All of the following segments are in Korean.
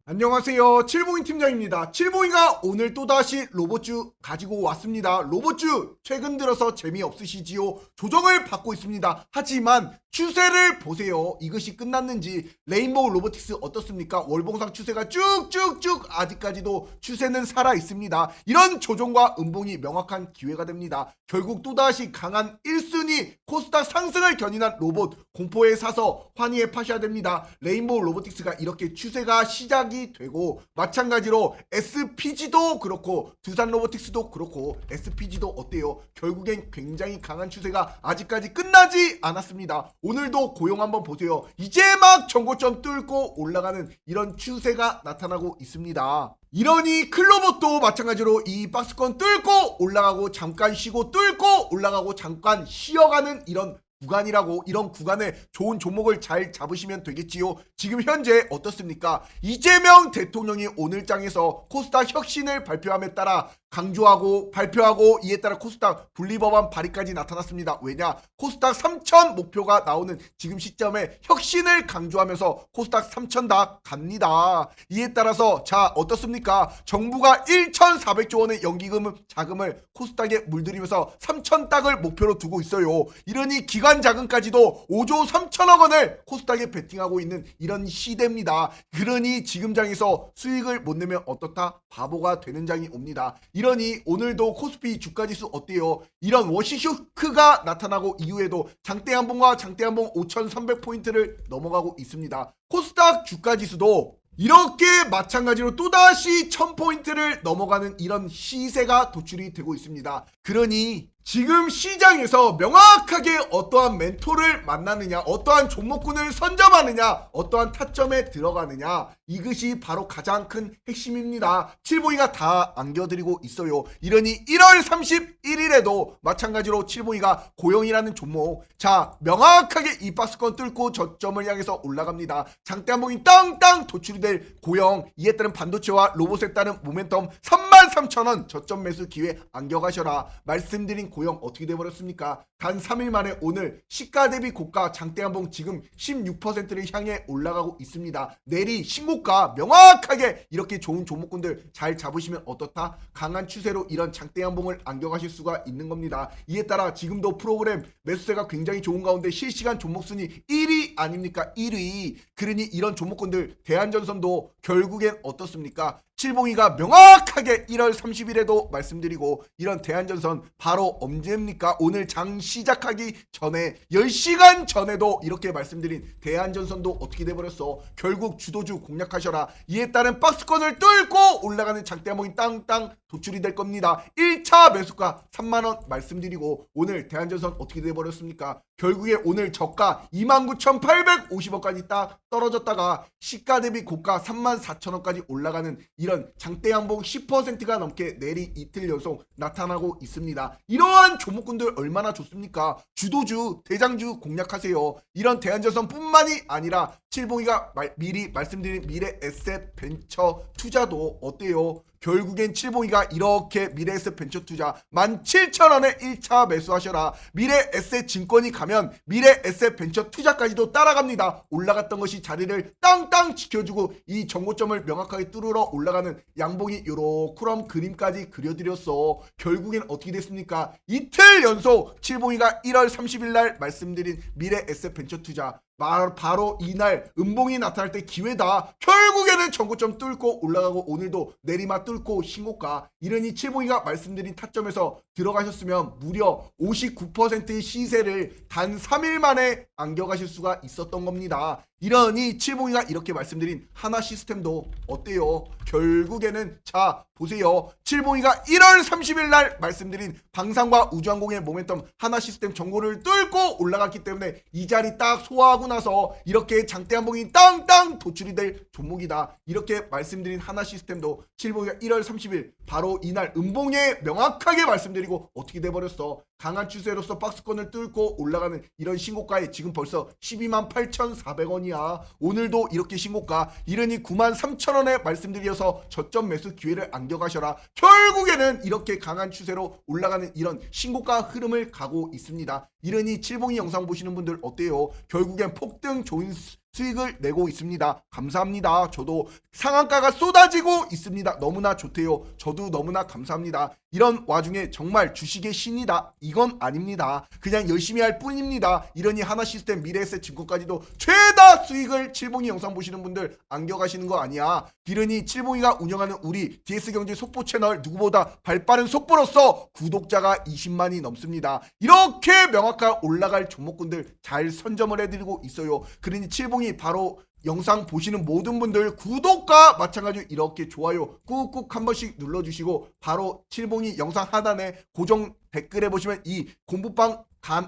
안녕하세요. 칠봉이 팀장입니다. 칠봉이가 오늘 또다시 로봇주 가지고 왔습니다. 로봇주 최근 들어서 재미없으시지요? 조정을 받고 있습니다. 하지만 추세를 보세요. 이것이 끝났는지 레인보우 로보틱스 어떻습니까? 월봉상 추세가 쭉쭉쭉 아직까지도 추세는 살아 있습니다. 이런 조정과 음봉이 명확한 기회가 됩니다. 결국 또다시 강한 1순위 코스닥 상승을 견인한 로봇 공포에 사서 환희에 파셔야 됩니다. 레인보우 로보틱스가 이렇게 추세가 시작이 되고 마찬가지로 SPG도 그렇고 두산 로보틱스도 그렇고 SPG도 어때요? 결국엔 굉장히 강한 추세가 아직까지 끝나지 않았습니다. 오늘도 고용 한번 보세요. 이제 막 전고점 뚫고 올라가는 이런 추세가 나타나고 있습니다. 이러니 클로봇도 마찬가지로 이 박스권 뚫고 올라가고 잠깐 쉬고 뚫고 올라가고 잠깐 쉬어가는 이런 구간이라고, 이런 구간에 좋은 종목을 잘 잡으시면 되겠지요. 지금 현재 어떻습니까? 이재명 대통령이 오늘장에서 코스닥 혁신을 발표함에 따라 강조하고 발표하고, 이에 따라 코스닥 분리법안 발의까지 나타났습니다. 왜냐? 코스닥 3천 목표가 나오는 지금 시점에 혁신을 강조하면서 코스닥 3천 다 갑니다. 이에 따라서 자 어떻습니까? 정부가 1,400조 원의 연기금 자금을 코스닥에 물들이면서 3천 딱을 목표로 두고 있어요. 이러니 기관 자금까지도 5조 3천억 원을 코스닥에 베팅하고 있는 이런 시대입니다. 그러니 지금 장에서 수익을 못 내면 어떻다? 바보가 되는 장이 옵니다. 이러니 오늘도 코스피 주가지수 어때요? 이런 워시쇼크가 나타나고 이후에도 장대한봉과 장대한봉 5,300포인트를 넘어가고 있습니다. 코스닥 주가지수도 이렇게 마찬가지로 또다시 1000포인트를 넘어가는 이런 시세가 도출이 되고 있습니다. 그러니 지금 시장에서 명확하게 어떠한 멘토를 만나느냐, 어떠한 종목군을 선점하느냐, 어떠한 타점에 들어가느냐, 이것이 바로 가장 큰 핵심입니다. 칠보이가 다 안겨드리고 있어요. 이러니 1월 31일에도 마찬가지로 칠보이가 고영이라는 종목, 자 명확하게 이 박스권 뚫고 저점을 향해서 올라갑니다. 장대한봉이 땅땅 도출이 될 고영, 이에 따른 반도체와 로봇에 따른 모멘텀 33,000원 저점 매수 기회 안겨가셔라. 말씀드린 고영 어떻게 돼버렸습니까? 단 3일 만에 오늘 시가 대비 고가 장대한봉 지금 16%를 향해 올라가고 있습니다. 내리 신고가 명확하게 이렇게 좋은 종목군들 잘 잡으시면 어떻다? 강한 추세로 이런 장대한봉을 안겨가실 수가 있는 겁니다. 이에 따라 지금도 프로그램 매수세가 굉장히 좋은 가운데 실시간 종목순위 1위 아닙니까? 1위. 그러니 이런 종목군들 대한전선도 결국엔 어떻습니까? 칠봉이가 명확하게 1월 30일에도 말씀드리고, 이런 대한전선 바로 언제입니까? 오늘 장 시작하기 전에 10시간 전에도 이렇게 말씀드린 대한전선도 어떻게 돼버렸어? 결국 주도주 공략하셔라. 이에 따른 박스권을 뚫고 올라가는 장대한봉이 땅땅 도출이 될 겁니다. 1차 매수가 3만원 말씀드리고, 오늘 대한전선 어떻게 돼버렸습니까? 결국에 오늘 저가 29,850원까지 딱 떨어졌다가 시가 대비 고가 34,000원까지 올라가는 이런 장대양봉 10%가 넘게 내리 이틀 연속 나타나고 있습니다. 이러한 종목군들 얼마나 좋습니까? 주도주, 대장주 공략하세요. 이런 대한전선 뿐만이 아니라 칠봉이가 미리 말씀드린 미래 에셋 벤처 투자도 어때요? 결국엔 칠봉이가 이렇게 미래에셋 벤처 투자 17,000원에 1차 매수하셔라. 미래에셋 증권이 가면 미래에셋 벤처 투자까지도 따라갑니다. 올라갔던 것이 자리를 땅땅 지켜주고 이 정고점을 명확하게 뚫으러 올라가는 양봉이 요렇게럼 그림까지 그려드렸어. 결국엔 어떻게 됐습니까? 이틀 연속 칠봉이가 1월 30일 날 말씀드린 미래에셋 벤처 투자 바로 이날 음봉이 나타날 때 기회다. 결국에는 전고점 뚫고 올라가고 오늘도 내리막 뚫고 신고가. 이러니 칠봉이가 말씀드린 타점에서 들어가셨으면 무려 59%의 시세를 단 3일 만에 안겨가실 수가 있었던 겁니다. 이러니 칠봉이가 이렇게 말씀드린 하나시스템도 어때요? 결국에는 자 보세요. 칠봉이가 1월 30일 날 말씀드린 방산과 우주항공의 모멘텀 하나시스템 정보를 뚫고 올라갔기 때문에 이 자리 딱 소화하고 나서 이렇게 장대한봉이 땅땅 도출이 될 종목이다. 이렇게 말씀드린 하나시스템도 칠봉이가 1월 30일 바로 이날 음봉에 명확하게 말씀드리고 어떻게 돼버렸어? 강한 추세로서 박스권을 뚫고 올라가는 이런 신고가에 지금 벌써 128,400원이야. 오늘도 이렇게 신고가. 이러니 93,000원에 말씀드려서 저점 매수 기회를 안겨가셔라. 결국에는 이렇게 강한 추세로 올라가는 이런 신고가 흐름을 가고 있습니다. 이러니 칠봉이 영상 보시는 분들 어때요? 결국엔 폭등 좋은 수익을 내고 있습니다. 감사합니다. 저도 상한가가 쏟아지고 있습니다. 너무나 좋대요. 저도 너무나 감사합니다. 이런 와중에 정말 주식의 신이다. 이건 아닙니다. 그냥 열심히 할 뿐입니다. 이러니 하나시스템, 미래에셋 증권까지도 최다 수익을 칠봉이 영상 보시는 분들 안겨가시는 거 아니야. 이러니 칠봉이가 운영하는 우리 DS경제 속보 채널 누구보다 발빠른 속보로서 구독자가 20만이 넘습니다. 이렇게 명확한 올라갈 종목군들 잘 선점을 해드리고 있어요. 그러니 칠봉이 바로 영상 보시는 모든 분들 구독과 마찬가지로 이렇게 좋아요 꾹꾹 한 번씩 눌러주시고 바로 칠봉이 영상 하단에 고정 댓글에 보시면 이 공부방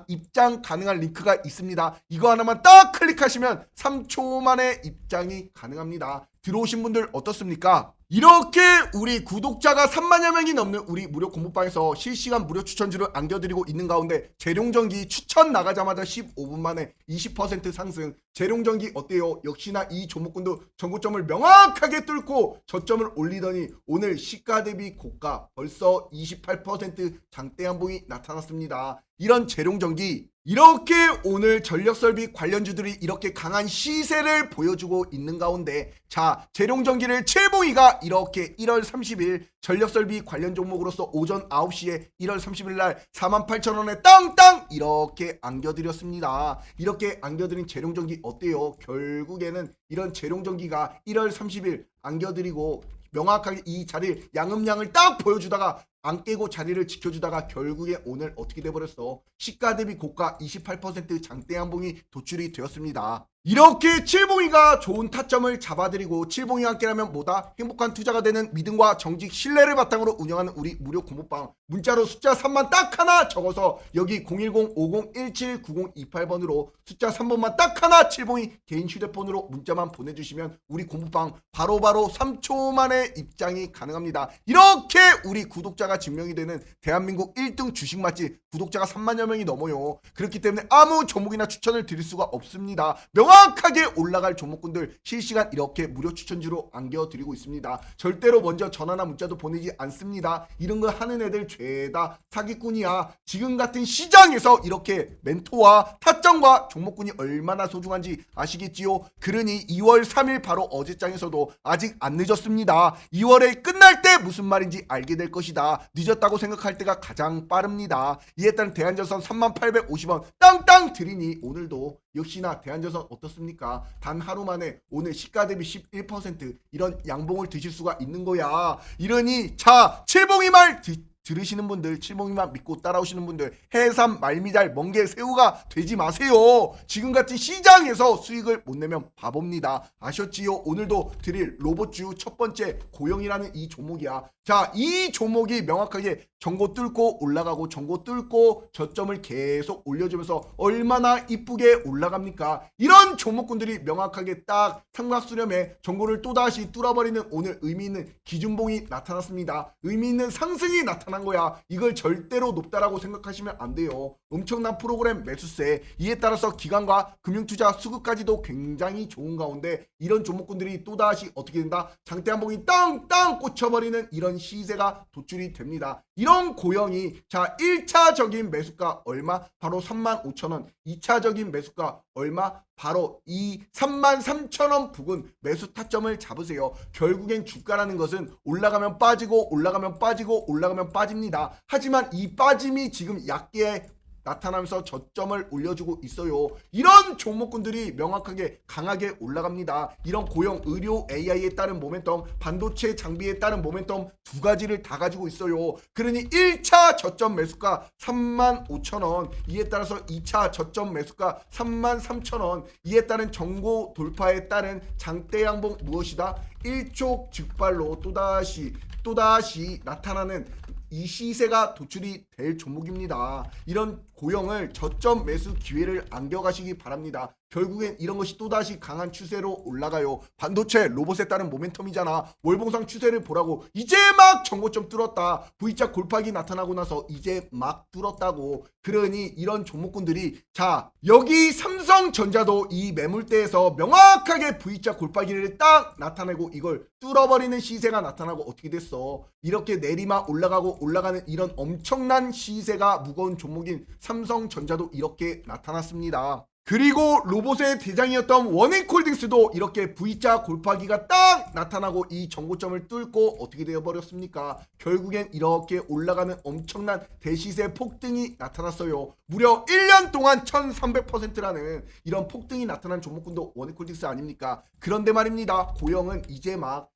입장 가능한 링크가 있습니다. 이거 하나만 딱 클릭하시면 3초 만에 입장이 가능합니다. 들어오신 분들 어떻습니까? 이렇게 우리 구독자가 3만여 명이 넘는 우리 무료 공부방에서 실시간 무료 추천주를 안겨드리고 있는 가운데 재룡전기 추천 나가자마자 15분 만에 20% 상승. 재룡전기 어때요? 역시나 이 종목군도 전고점을 명확하게 뚫고 저점을 올리더니 오늘 시가 대비 고가 벌써 28% 장대 한봉이 나타났습니다. 이런 재룡전기 이렇게 오늘 전력설비 관련주들이 이렇게 강한 시세를 보여주고 있는 가운데 자 재룡전기를 칠봉이가 이렇게 1월 30일 전력설비 관련 종목으로서 오전 9시에 1월 30일 날 48,000원에 땅땅 이렇게 안겨드렸습니다. 이렇게 안겨드린 재룡전기 어때요? 결국에는 이런 재룡전기가 1월 30일 안겨드리고 명확하게 이 자리를 양음량을 딱 보여주다가 안 깨고 자리를 지켜주다가 결국에 오늘 어떻게 돼버렸어? 시가 대비 고가 28% 장대 한봉이 도출이 되었습니다. 이렇게 칠봉이가 좋은 타점을 잡아드리고 칠봉이와 함께라면 뭐다? 행복한 투자가 되는 믿음과 정직, 신뢰를 바탕으로 운영하는 우리 무료 공부방 문자로 숫자 3만 딱 하나 적어서 여기 010-5017-9028번으로 숫자 3번만 딱 하나 칠봉이 개인 휴대폰으로 문자만 보내주시면 우리 공부방 바로바로 3초 만에 입장이 가능합니다. 이렇게 우리 구독자가 증명이 되는 대한민국 1등 주식 맛집 구독자가 3만여 명이 넘어요. 그렇기 때문에 아무 종목이나 추천을 드릴 수가 없습니다. 명확하게 올라갈 종목군들 실시간 이렇게 무료 추천주로 안겨드리고 있습니다. 절대로 먼저 전화나 문자도 보내지 않습니다. 이런 거 하는 애들 죄다 사기꾼이야. 지금 같은 시장에서 이렇게 멘토와 타점과 종목군이 얼마나 소중한지 아시겠지요? 그러니 2월 3일 바로 어제장에서도 아직 안 늦었습니다. 2월에 끝날 때 무슨 말인지 알게 될 것이다. 늦었다고 생각할 때가 가장 빠릅니다. 이에 따른 대한전선 3850원 땅땅 드리니 오늘도 역시나 대한전선 어떻습니까? 단 하루 만에 오늘 시가 대비 11% 이런 양봉을 드실 수가 있는 거야. 이러니 자 칠봉이 말 들으시는 분들, 칠봉이만 믿고 따라오시는 분들 해삼, 말미잘, 멍게, 새우가 되지 마세요. 지금 같은 시장에서 수익을 못 내면 바보입니다. 아셨지요? 오늘도 드릴 로봇주 첫 번째 고영이라는 이 종목이야. 자, 이 종목이 명확하게 전고 뚫고 올라가고 전고 뚫고 저점을 계속 올려주면서 얼마나 이쁘게 올라갑니까? 이런 종목군들이 명확하게 딱 삼각수렴에 전고를 또다시 뚫어버리는 오늘 의미 있는 기준봉이 나타났습니다. 의미 있는 상승이 나타난 거야. 이걸 절대로 높다라고 생각하시면 안 돼요. 엄청난 프로그램 매수세, 이에 따라서 기관과 금융투자 수급까지도 굉장히 좋은 가운데 이런 종목군들이 또다시 어떻게 된다? 장대 한봉이 땅땅 꽂혀버리는 이런 시세가 도출이 됩니다. 이런 고영이 자 1차적인 매수가 얼마? 바로 35,000원. 2차적인 매수가 얼마? 바로 이 33,000원 부근 매수 타점을 잡으세요. 결국엔 주가라는 것은 올라가면 빠지고 올라가면 빠지고 올라가면 빠집니다. 하지만 이 빠짐이 지금 약게 나타나면서 저점을 올려주고 있어요. 이런 종목군들이 명확하게 강하게 올라갑니다. 이런 고용, 의료, AI에 따른 모멘텀, 반도체 장비에 따른 모멘텀 두 가지를 다 가지고 있어요. 그러니 1차 저점 매수가 35,000원, 이에 따라서 2차 저점 매수가 33,000원, 이에 따른 정고 돌파에 따른 장대 양봉 무엇이다? 일촉즉발로 또다시 나타나는 이 시세가 도출이 될 종목입니다. 이런 고영을 저점 매수 기회를 안겨가시기 바랍니다. 결국엔 이런 것이 또다시 강한 추세로 올라가요. 반도체, 로봇에 따른 모멘텀이잖아. 월봉상 추세를 보라고. 이제 막 정고점 뚫었다. V자 골파기 나타나고 나서 이제 막 뚫었다고. 그러니 이런 종목군들이 자 여기 삼성전자도 이 매물대에서 명확하게 V자 골파기를 딱 나타내고 이걸 뚫어버리는 시세가 나타나고 어떻게 됐어? 이렇게 내리막 올라가고 올라가는 이런 엄청난 시세가 무거운 종목인 삼성전자도 이렇게 나타났습니다. 그리고 로봇의 대장이었던 원익홀딩스도 이렇게 V자 골파기가 딱 나타나고 이 정고점을 뚫고 어떻게 되어버렸습니까? 결국엔 이렇게 올라가는 엄청난 대시세 폭등이 나타났어요. 무려 1년 동안 1300%라는 이런 폭등이 나타난 종목군도 원익홀딩스 아닙니까? 그런데 말입니다. 고영은 이제 막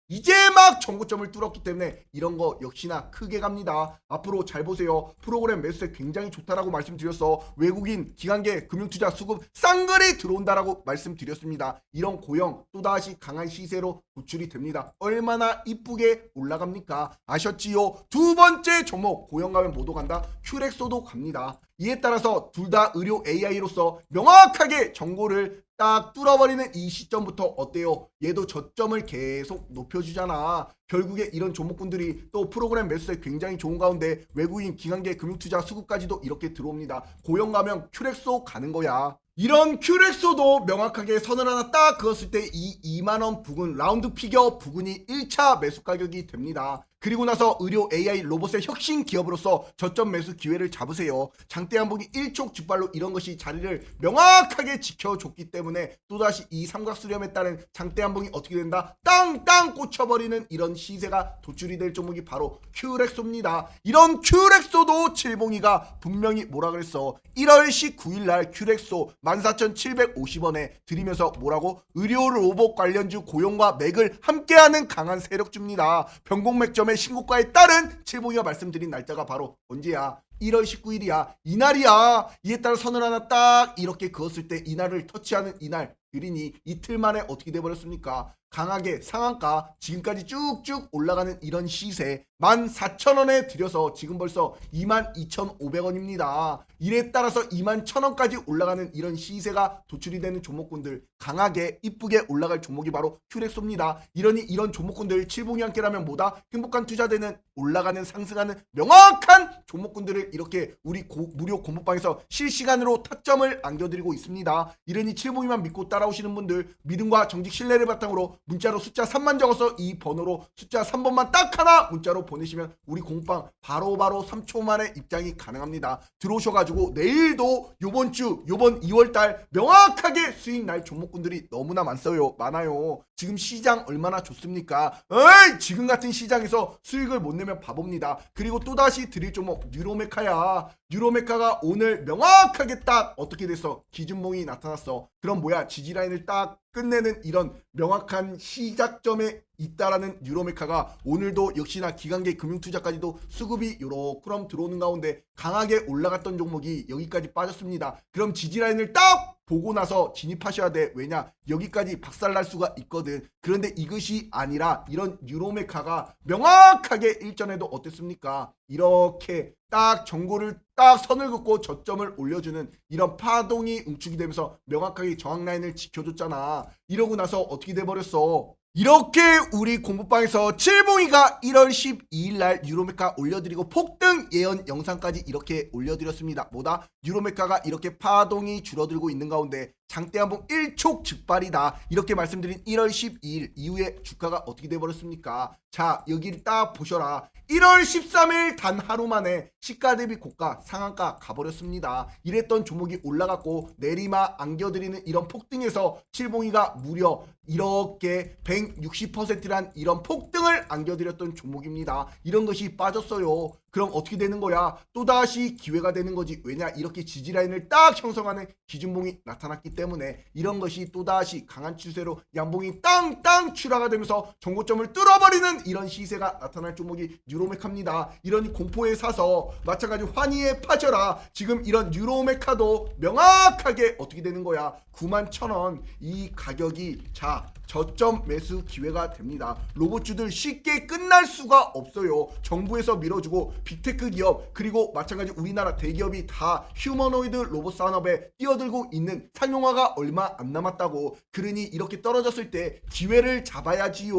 정고점을 뚫었기 때문에 이런 거 역시나 크게 갑니다. 앞으로 잘 보세요. 프로그램 매수세 굉장히 좋다라고 말씀드렸어. 외국인 기관계 금융투자 수급 쌍글이 들어온다라고 말씀드렸습니다. 이런 고영 또다시 강한 시세로 도출이 됩니다. 얼마나 이쁘게 올라갑니까? 아셨지요? 두 번째 종목 고영 가면 뭐도 간다? 큐렉소도 갑니다. 이에 따라서 둘 다 의료 AI로서 명확하게 정보를 딱 뚫어버리는 이 시점부터 어때요? 얘도 저점을 계속 높여주잖아. 결국에 이런 종목군들이 또 프로그램 매수세 굉장히 좋은 가운데 외국인 기관계 금융투자 수급까지도 이렇게 들어옵니다. 고영 가면 큐렉소 가는 거야. 이런 큐렉소도 명확하게 선을 하나 딱 그었을 때 이 2만원 부근 라운드 피겨 부근이 1차 매수 가격이 됩니다. 그리고 나서 의료 AI 로봇의 혁신 기업으로서 저점 매수 기회를 잡으세요. 장대한복이 일촉즉발로 이런 것이 자리를 명확하게 지켜줬기 때문에 또다시 이 삼각수렴에 따른 장대한복이 어떻게 된다? 땅땅 꽂혀버리는 이런 시세가 도출이 될 종목이 바로 큐렉소입니다. 이런 큐렉소도 칠봉이가 분명히 뭐라 그랬어? 1월 19일 날 큐렉소 14,750원에 드리면서 뭐라고? 의료 로봇 관련주 고용과 맥을 함께하는 강한 세력주입니다. 변곡맥점의 신고가에 따른 칠봉이가 말씀드린 날짜가 바로 언제야? 1월 19일이야. 이날이야. 이에 따라 선을 하나 딱 이렇게 그었을 때 이날을 터치하는 이날 그리니 이틀 만에 어떻게 돼버렸습니까? 강하게 상한가 지금까지 쭉쭉 올라가는 이런 시세 14,000원에 들여서 지금 벌써 22,500원입니다. 이에 따라서 21,000원까지 올라가는 이런 시세가 도출이 되는 종목군들 강하게 이쁘게 올라갈 종목이 바로 큐렉소입니다. 이러니 이런 종목군들 칠봉이 함께라면 뭐다? 행복한 투자되는 올라가는 상승하는 명확한 종목군들을 이렇게 우리 무료 공부방에서 실시간으로 타점을 안겨드리고 있습니다. 이러니 칠봉이만 믿고 따라오시는 분들 믿음과 정직 신뢰를 바탕으로 문자로 숫자 3만 적어서 이 번호로 숫자 3번만 딱 하나 문자로 보내시면 우리 공방 바로바로 3초 만에 입장이 가능합니다. 들어오셔가지고 내일도 요번 2월달 명확하게 수익 날 종목군들이 너무나 많아요. 지금 시장 얼마나 좋습니까? 에이 지금 같은 시장에서 수익을 못 내면 바보입니다. 그리고 또다시 드릴 종목 뉴로메카야. 뉴로메카가 오늘 명확하게 딱 어떻게 됐어? 기준봉이 나타났어. 그럼 뭐야? 지지라인을 딱 끝내는 이런 명확한 시작점에 있다라는 뉴로메카가 오늘도 역시나 기관계 금융투자까지도 수급이 요렇게 들어오는 가운데 강하게 올라갔던 종목이 여기까지 빠졌습니다. 그럼 지지라인을 딱 보고 나서 진입하셔야 돼. 왜냐? 여기까지 박살날 수가 있거든. 그런데 이것이 아니라 이런 뉴로메카가 명확하게 일전에도 어땠습니까? 이렇게 딱 정고를 딱 선을 긋고 저점을 올려주는 이런 파동이 응축이 되면서 명확하게 저항 라인을 지켜줬잖아. 이러고 나서 어떻게 돼버렸어? 이렇게 우리 공부방에서 칠봉이가 1월 12일 날 뉴로메카 올려드리고 폭등 예언 영상까지 이렇게 올려드렸습니다. 뭐다? 뉴로메카가 이렇게 파동이 줄어들고 있는 가운데 장대한봉 일촉즉발이다. 이렇게 말씀드린 1월 12일 이후에 주가가 어떻게 돼버렸습니까? 자 여기를 딱 보셔라. 1월 13일 단 하루 만에 시가 대비 고가 상한가 가버렸습니다. 이랬던 종목이 올라갔고 내리막 안겨드리는 이런 폭등에서 칠봉이가 무려 이렇게 160%란 이런 폭등을 안겨드렸던 종목입니다. 이런 것이 빠졌어요. 그럼 어떻게 되는 거야? 또다시 기회가 되는 거지. 왜냐? 이렇게 지지라인을 딱 형성하는 기준봉이 나타났기 때문에 이런 것이 또다시 강한 추세로 양봉이 땅땅 출하가 되면서 정고점을 뚫어버리는 이런 시세가 나타날 종목이 뉴로메카입니다. 이런 공포에 사서 마찬가지 환희에 파져라. 지금 이런 뉴로메카도 명확하게 어떻게 되는 거야? 91,000원 이 가격이 자 저점 매수 기회가 됩니다. 로봇주들 쉽게 끝날 수가 없어요. 정부에서 밀어주고 빅테크 기업 그리고 마찬가지 우리나라 대기업이 다 휴머노이드 로봇 산업에 뛰어들고 있는 상용화가 얼마 안 남았다고. 그러니 이렇게 떨어졌을 때 기회를 잡아야지요.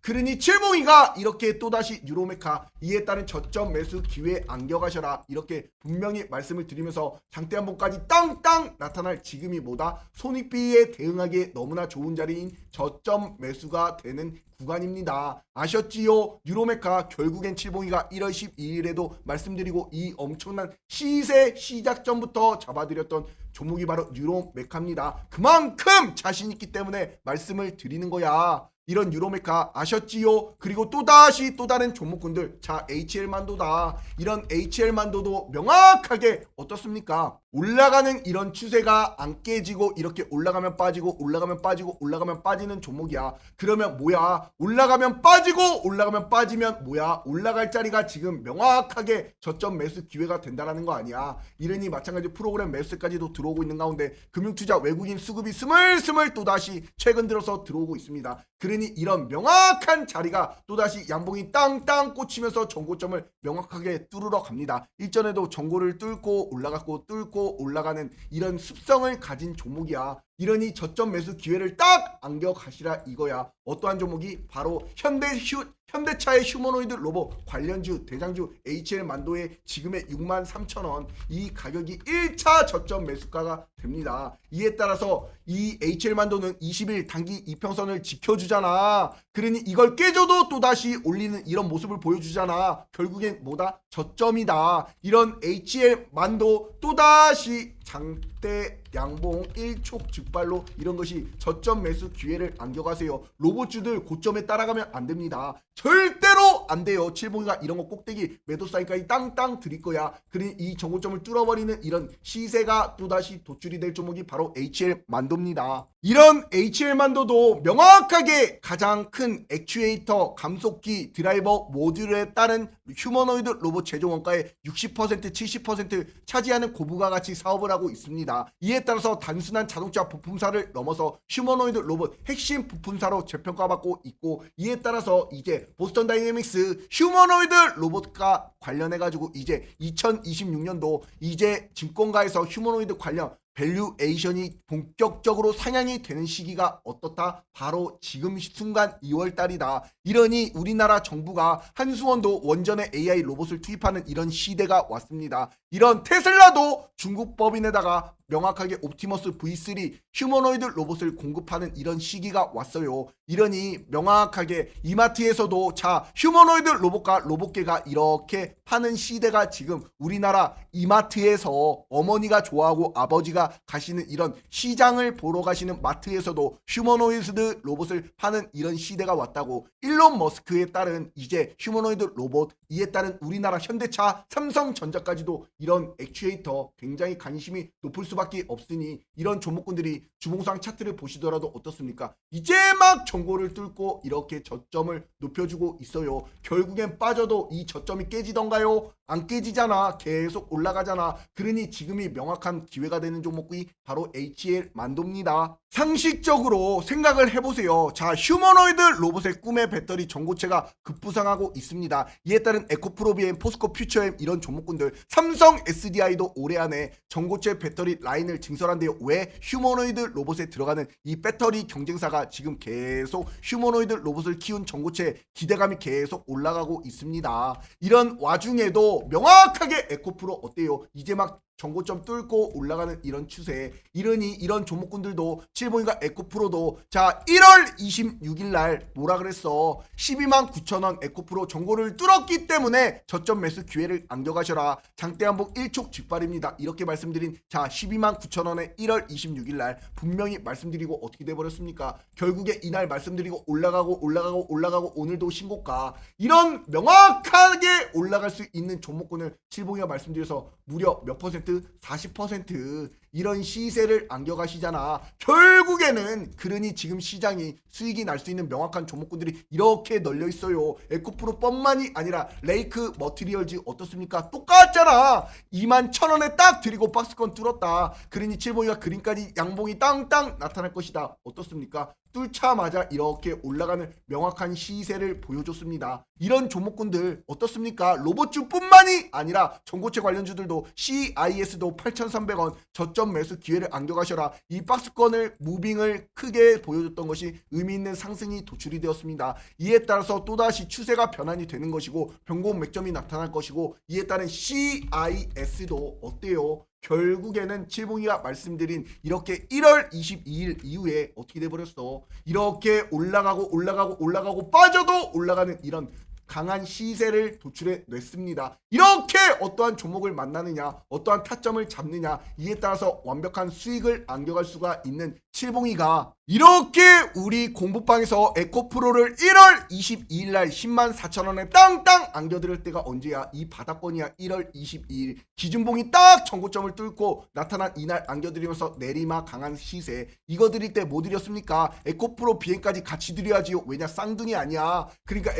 그러니 칠봉이가 이렇게 또다시 뉴로메카 이에 따른 저점 매수 기회 안겨가셔라. 이렇게 분명히 말씀을 드리면서 장대한봉까지 땅땅 나타날 지금이 뭐다? 손익비에 대응하기에 너무나 좋은 자리인 저점 매수가 되는 구간입니다. 아셨지요? 뉴로메카 결국엔 칠봉이가 1월 12일에도 말씀드리고 이 엄청난 시세 시작점부터 잡아드렸던 종목이 바로 유로메카입니다. 그만큼 자신 있기 때문에 말씀을 드리는 거야. 이런 유로메카 아셨지요? 그리고 또다시 또 다른 종목군들, 자 HL만도다. 이런 HL만도도 명확하게 어떻습니까? 올라가는 이런 추세가 안 깨지고 이렇게 올라가면 빠지고 올라가면 빠지고 올라가면 빠지는 종목이야. 그러면 뭐야? 올라가면 빠지고 올라가면 빠지면 뭐야? 올라갈 자리가 지금 명확하게 저점 매수 기회가 된다라는 거 아니야. 이러니 마찬가지 프로그램 매수까지도 들어오고 있는 가운데 금융투자 외국인 수급이 스물스물 또다시 최근 들어서 들어오고 있습니다. 그러니 이런 명확한 자리가 또다시 양봉이 땅땅 꽂히면서 정고점을 명확하게 뚫으러 갑니다. 일전에도 정고를 뚫고 올라갔고 뚫고 올라가는 이런 습성을 가진 종목이야. 이러니 저점 매수 기회를 딱 안겨가시라 이거야. 어떠한 종목이? 바로 현대차의 휴머노이드 로봇 관련주 대장주 HL만도의 지금의 63,000원, 이 가격이 1차 저점 매수가가 됩니다. 이에 따라서 이 HL만도는 20일 단기 이평선을 지켜주잖아. 그러니 이걸 깨줘도 또다시 올리는 이런 모습을 보여주잖아. 결국엔 뭐다? 저점이다. 이런 HL만도 또다시 장대 양봉 일촉즉발로 이런 것이 저점 매수 기회를 안겨가세요. 로봇주들 고점에 따라가면 안 됩니다. 절대로 안 돼요. 칠봉이가 이런 거 꼭대기 매도 사인까지 땅땅 드릴 거야. 그러니 이 정고점을 뚫어버리는 이런 시세가 또다시 도출이 될 종목이 바로 HL만도입니다. 이런 HL만도도 명확하게 가장 큰 액추에이터, 감속기, 드라이버 모듈에 따른 휴머노이드 로봇 제조 원가의 60%, 70% 차지하는 고부가 가치 사업을 하고 있습니다. 이에 따라서 단순한 자동차 부품사를 넘어서 휴머노이드 로봇 핵심 부품사로 재평가받고 있고, 이에 따라서 이제 보스턴 다이내믹스 휴머노이드 로봇과 관련해가지고 이제 2026년도 이제 증권가에서 휴머노이드 관련 밸류에이션이 본격적으로 상향이 되는 시기가 어떻다? 바로 지금 순간 2월달이다. 이러니 우리나라 정부가 한수원도 원전의 AI 로봇을 투입하는 이런 시대가 왔습니다. 이런 테슬라도 중국 법인에다가 명확하게 옵티머스 V3 휴머노이드 로봇을 공급하는 이런 시기가 왔어요. 이러니 명확하게 이마트에서도 자 휴머노이드 로봇과 로봇계가 이렇게 파는 시대가 지금 우리나라 이마트에서 어머니가 좋아하고 아버지가 가시는 이런 시장을 보러 가시는 마트에서도 휴머노이드 로봇을 파는 이런 시대가 왔다고. 일론 머스크에 따른 이제 휴머노이드 로봇, 이에 따른 우리나라 현대차, 삼성전자까지도 이런 액추에이터 굉장히 관심이 높을 수밖에 없으니 이런 종목군들이 주봉상 차트를 보시더라도 어떻습니까? 이제 막 정고를 뚫고 이렇게 저점을 높여주고 있어요. 결국엔 빠져도 이 저점이 깨지던가요? 안 깨지잖아. 계속 올라가잖아. 그러니 지금이 명확한 기회가 되는 종목이 바로 HL만도입니다. 상식적으로 생각을 해보세요. 자, 휴머노이드 로봇의 꿈의 배터리 전고체가 급부상하고 있습니다. 이에 따른 에코프로비엠, 포스코 퓨처엠 이런 종목군들, 삼성 SDI도 올해 안에 전고체 배터리 라인을 증설한대요. 왜? 휴머노이드 로봇에 들어가는 이 배터리 경쟁사가 지금 계속 휴머노이드 로봇을 키운 전고체 기대감이 계속 올라가고 있습니다. 이런 와중에도 명확하게 에코프로 어때요? 이제 막 정고점 뚫고 올라가는 이런 추세. 이러니 이런 종목군들도 칠봉이가 에코프로도 자 1월 26일 날 뭐라 그랬어? 129,000원 에코프로 정고를 뚫었기 때문에 저점 매수 기회를 안겨가셔라. 장대한봉 일촉즉발입니다. 이렇게 말씀드린 자 129,000원에 1월 26일 날 분명히 말씀드리고 어떻게 돼버렸습니까? 결국에 이날 말씀드리고 올라가고 오늘도 신고가. 이런 명확하게 올라갈 수 있는 종목군을 칠봉이가 말씀드려서 무려 몇 퍼센트? 40% 이런 시세를 안겨가시잖아. 결국에는 그러니 지금 시장이 수익이 날 수 있는 명확한 종목군들이 이렇게 널려 있어요. 에코프로 뻔만이 아니라 레이크 머티리얼즈 어떻습니까? 똑같잖아. 21,000원에 딱 드리고 박스권 뚫었다. 그러니 칠봉이가 그림까지 양봉이 땅땅 나타날 것이다. 어떻습니까? 뚫자마자 이렇게 올라가는 명확한 시세를 보여줬습니다. 이런 종목군들 어떻습니까? 로봇주 뿐만이 아니라 전고체 관련주들도 CIS도 8,300원 저점 매수 기회를 안겨가셔라. 이 박스권을 무빙을 크게 보여줬던 것이 의미 있는 상승이 도출이 되었습니다. 이에 따라서 또다시 추세가 변환이 되는 것이고 변곡 맥점이 나타날 것이고, 이에 따른 CIS도 어때요? 결국에는 칠봉이가 말씀드린 이렇게 1월 22일 이후에 어떻게 돼버렸어? 이렇게 올라가고 빠져도 올라가는 이런 강한 시세를 도출해 냈습니다. 이렇게 어떠한 종목을 만나느냐, 어떠한 타점을 잡느냐, 이에 따라서 완벽한 수익을 안겨갈 수가 있는 칠봉이가 이렇게 우리 공부방에서 에코프로를 1월 22일 날 104,000원에 땅땅 안겨드릴 때가 언제야? 이 바닥권이야. 1월 22일 기준봉이 딱 전고점을 뚫고 나타난 이날 안겨드리면서 내리막 강한 시세, 이거 드릴 때 뭐 드렸습니까? 에코프로 비행까지 같이 드려야지요. 왜냐, 쌍둥이 아니야. 그러니까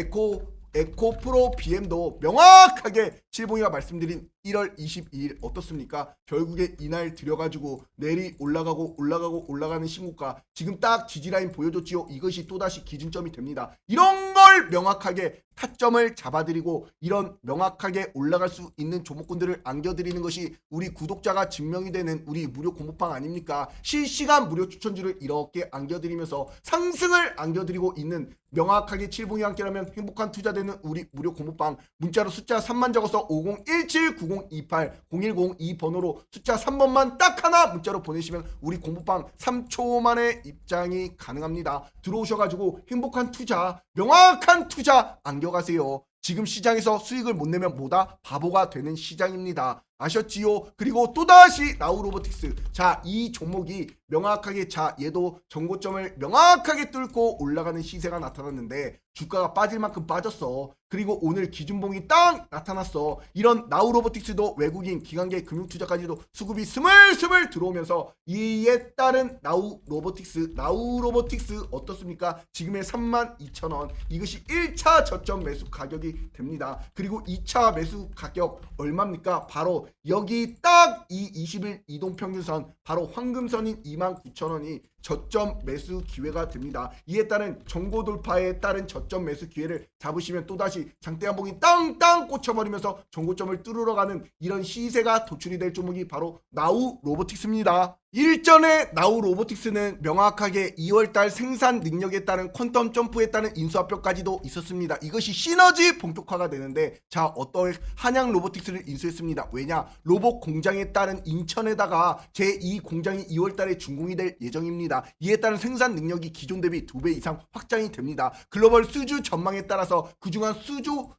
에코프로 BM도 명확하게 칠봉이가 말씀드린 1월 22일 어떻습니까? 결국에 이날 들여가지고 내리 올라가는 신고가 지금 딱 지지라인 보여줬지요. 이것이 또다시 기준점이 됩니다. 이런 걸 명확하게 타점을 잡아드리고 이런 명확하게 올라갈 수 있는 종목군들을 안겨드리는 것이 우리 구독자가 증명이 되는 우리 무료 공부방 아닙니까? 실시간 무료 추천주를 이렇게 안겨드리면서 상승을 안겨드리고 있는 명확하게 칠봉이와 함께라면 행복한 투자되는 우리 무료 공부방, 문자로 숫자 3만 적어서 50179028 010 이 번호로 숫자 3번만 딱 하나 문자로 보내시면 우리 공부방 3초 만에 입장이 가능합니다. 들어오셔가지고 행복한 투자, 명확한 투자 안겨가세요. 지금 시장에서 수익을 못 내면 뭐다? 바보가 되는 시장입니다. 아셨지요? 그리고 또다시 나우로보틱스, 자, 이 종목이 명확하게, 자, 얘도 전고점을 명확하게 뚫고 올라가는 시세가 나타났는데 주가가 빠질 만큼 빠졌어. 그리고 오늘 기준봉이 딱 나타났어. 이런 나우로보틱스도 외국인 기관계 금융투자까지도 수급이 스물스물 들어오면서 이에 따른 나우로보틱스 어떻습니까? 지금의 32,000원, 이것이 1차 저점 매수 가격이 됩니다. 그리고 2차 매수 가격 얼마입니까? 바로 여기 딱 이 20일 이동평균선, 바로 황금선인 29,000원이 저점 매수 기회가 됩니다. 이에 따른 정고 돌파에 따른 저점 매수 기회를 잡으시면 또다시 장대 한봉이 땅땅 꽂혀버리면서 정고점을 뚫으러 가는 이런 시세가 도출이 될 종목이 바로 나우로보틱스입니다. 일전에 나우로보틱스는 명확하게 2월달 생산 능력에 따른 퀀텀 점프에 따른 인수합병까지도 있었습니다. 이것이 시너지 본격화가 되는데, 자, 어떤 한양로보틱스를 인수했습니다. 왜냐, 로봇 공장에 따른 인천에다가 제2 공장이 2월달에 준공이 될 예정입니다. 이에 따른 생산 능력이 기존 대비 2배 이상 확장이 됩니다. 글로벌 수주 전망에 따라서 그중한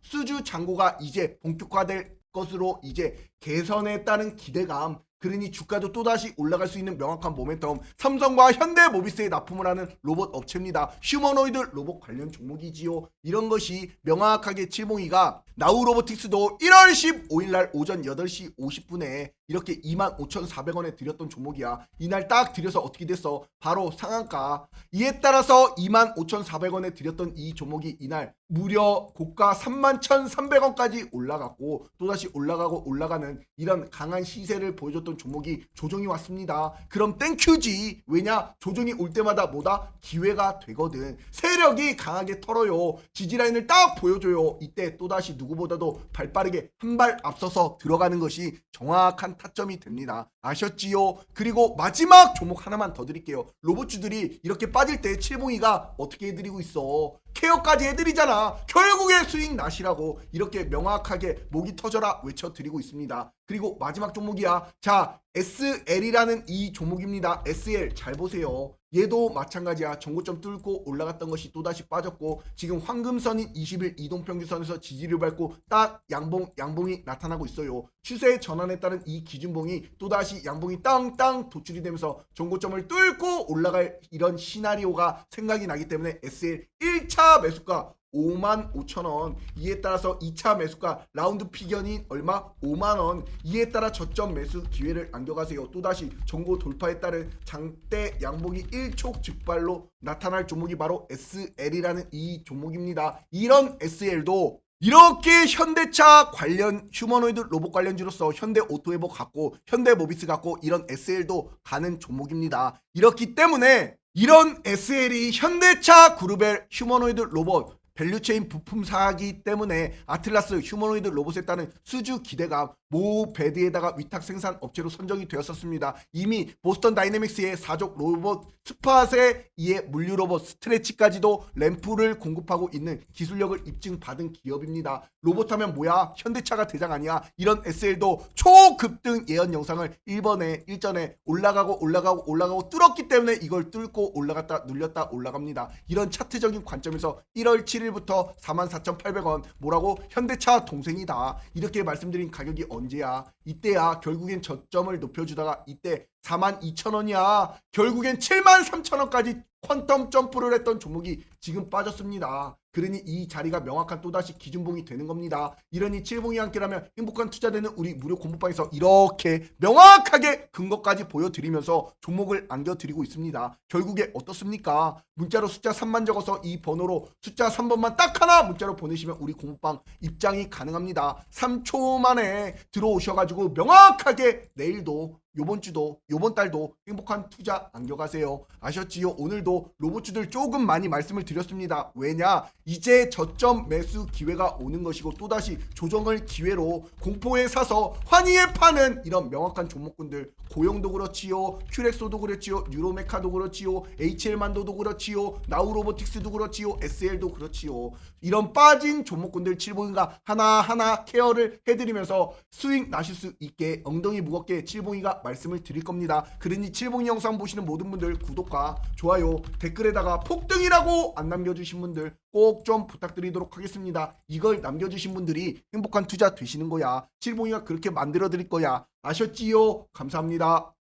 수주 잔고가 이제 본격화될 것으로 이제 개선에 따른 기대감, 그러니 주가도 또다시 올라갈 수 있는 명확한 모멘텀, 삼성과 현대모비스에 납품을 하는 로봇 업체입니다. 휴머노이드 로봇 관련 종목이지요. 이런 것이 명확하게 칠봉이가 나우로보틱스도 1월 15일 날 오전 8시 50분에 이렇게 25,400원에 드렸던 종목이야. 이날 딱 드려서 어떻게 됐어? 바로 상한가. 이에 따라서 25,400원에 드렸던 이 종목이 이날 무려 고가 31,300원까지 올라갔고 또다시 올라가는 이런 강한 시세를 보여줬던 종목이 조정이 왔습니다. 그럼 땡큐지. 왜냐, 조정이 올 때마다 뭐다? 기회가 되거든. 세력이 강하게 털어요. 지지라인을 딱 보여줘요. 이때 또다시 누구보다도 발빠르게 한 발 앞서서 들어가는 것이 정확한 타점이 됩니다. 아셨지요? 그리고 마지막 종목 하나만 더 드릴게요. 로봇주들이 이렇게 빠질 때 칠봉이가 어떻게 해드리고 있어? 케어까지 해드리잖아. 결국에 수익 나시라고 이렇게 명확하게 목이 터져라 외쳐드리고 있습니다. 그리고 마지막 종목이야. 자, SL이라는 이 종목입니다. SL 잘 보세요. 얘도 마찬가지야. 정고점 뚫고 올라갔던 것이 또다시 빠졌고 지금 황금선인 20일 이동평균선에서 지지를 밟고 딱 양봉이 나타나고 있어요. 추세 전환에 따른 이 기준봉이 또다시 양봉이 땅땅 도출이 되면서 정고점을 뚫고 올라갈 이런 시나리오가 생각이 나기 때문에 SL 1차 매수가 55,000원, 이에 따라서 2차 매수가 라운드 피견인 얼마? 5만원, 이에 따라 저점 매수 기회를 안겨가세요. 또다시 정고 돌파에 따른 장대 양봉이 일촉즉발로 나타날 종목이 바로 SL이라는 이 종목입니다. 이런 SL도 이렇게 현대차 관련 휴머노이드 로봇 관련주로서 현대오토에버 같고 현대모비스 같고 이런 SL도 가는 종목입니다. 이렇기 때문에 이런 SL이 현대차 그룹의 휴머노이드 로봇 밸류체인 부품사기 때문에 아틀라스 휴머노이드 로봇에 따른 수주 기대감, 모베드에다가 위탁 생산 업체로 선정이 되었었습니다. 이미 보스턴 다이내믹스의 사족 로봇 스팟에 이에 물류 로봇 스트레치까지도 램프를 공급하고 있는 기술력을 입증받은 기업입니다. 로봇하면 뭐야? 현대차가 대장 아니야? 이런 SL도 초급등 예언 영상을 일전에 올라가고 뚫었기 때문에 이걸 뚫고 올라갔다 눌렸다 올라갑니다. 이런 차트적인 관점에서 1월 7일 17일부터 44,800원. 뭐라고? 현대차 동생이다. 이렇게 말씀드린 가격이 언제야? 이때야. 결국엔 저점을 높여주다가 이때 42,000원이야. 결국엔 73,000원까지 퀀텀 점프를 했던 종목이 지금 빠졌습니다. 그러니 이 자리가 명확한 또다시 기준봉이 되는 겁니다. 이러니 칠봉이 함께라면 행복한 투자되는 우리 무료 공부방에서 이렇게 명확하게 근거까지 보여드리면서 종목을 안겨드리고 있습니다. 결국에 어떻습니까? 문자로 숫자 3만 적어서 이 번호로 숫자 3번만 딱 하나 문자로 보내시면 우리 공부방 입장이 가능합니다. 3초 만에 들어오셔가지고 명확하게 내일도 요번 주도 요번 달도 행복한 투자 안겨가세요. 아셨지요? 오늘도 로봇주들 조금 많이 말씀을 드렸습니다. 왜냐? 이제 저점 매수 기회가 오는 것이고 또다시 조정을 기회로 공포에 사서 환희에 파는 이런 명확한 종목군들, 고영도 그렇지요, 큐렉소도 그렇지요, 뉴로메카도 그렇지요, HL만도도 그렇지요, 나우로보틱스도 그렇지요, SL도 그렇지요. 이런 빠진 종목군들 칠봉이가 하나하나 케어를 해드리면서 수익 나실 수 있게 엉덩이 무겁게 칠봉이가 말씀을 드릴 겁니다. 그러니 칠봉이 영상 보시는 모든 분들 구독과 좋아요, 댓글에다가 폭등이라고 안 남겨주신 분들 꼭 좀 부탁드리도록 하겠습니다. 이걸 남겨주신 분들이 행복한 투자 되시는 거야. 칠봉이가 그렇게 만들어 드릴 거야. 아셨지요? 감사합니다.